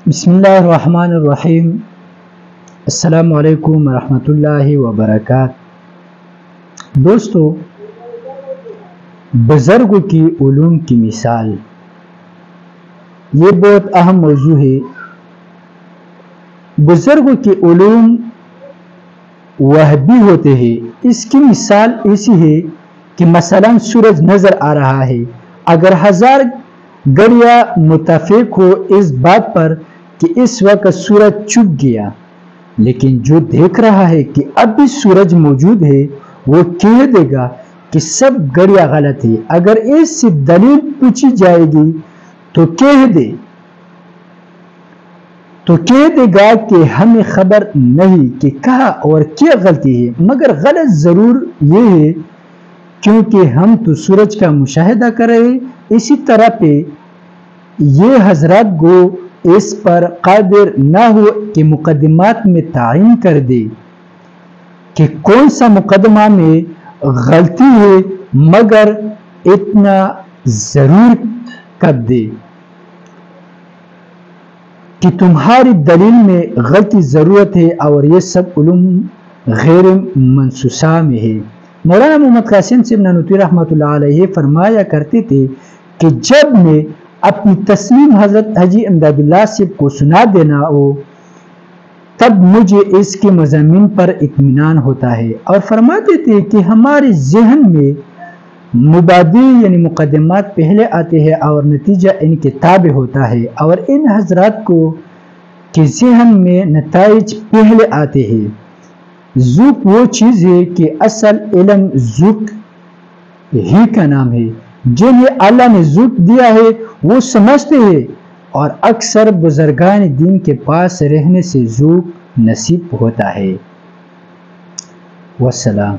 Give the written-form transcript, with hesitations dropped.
بسم اللہ الرحمن الرحیم۔ السلام علیکم ورحمۃ اللہ وبرکاتہ۔ دوستو، بزرگوں کی علوم کی مثال، یہ بہت اہم موضوع ہے۔ بزرگوں کے علوم وہبی ہوتے ہیں۔ اس کی مثال ایسی ہے کہ مثلا سورج نظر آ رہا ہے، اگر 1000 گھڑیاں متفق ہو اس بات پر کہ اس وقت سورج چھپ گیا، لیکن جو دیکھ رہا ہے کہ اب بھی سورج موجود ہے، وہ کہہ دے گا کہ سب گھڑیاں غلط ہے۔ اگر اس سے دلیل پوچھی جائے گی تو کہہ دے گا کہ ہمیں خبر نہیں کہ کہاں اور کیا غلطی ہے، مگر غلط ضرور یہ ہے کیونکہ ہم تو سورج کا مشاہدہ کر رہے ہیں۔ اسی طرح پہ یہ حضرات گو اس پر قادر نہ ہو کہ مقدمات میں تعین کر دے کہ کون سا مقدمہ میں غلطی ہے، مگر اتنا ضرور کر دے کہ تمہاری دلیل میں غلطی ضرورت ہے، اور یہ سب علوم غیر منصوصہ میں ہے۔ مولانا محمد قاسم صاحب نانوتوی رحمۃ اللہ علیہ فرمایا کرتے تھے کہ جب میں اپنی تسلیم حضرت حاجی امداد اللہ صاحب کو سنا دینا ہو تب مجھے اس کے مضامین پر اطمینان ہوتا ہے، اور فرماتے تھے کہ ہمارے ذہن میں مبادی یعنی مقدمات پہلے آتے ہیں اور نتیجہ ان کے تابع ہوتا ہے، اور ان حضرات کو کے ذہن میں نتائج پہلے آتے ہیں۔ ذوق وہ چیز ہے کہ اصل علم ذوق ہی کا نام ہے۔ جنہیں اللہ نے ذوق دیا ہے وہ سمجھتے ہیں، اور اکثر بزرگان دین کے پاس رہنے سے ذوق نصیب ہوتا ہے۔ والسلام۔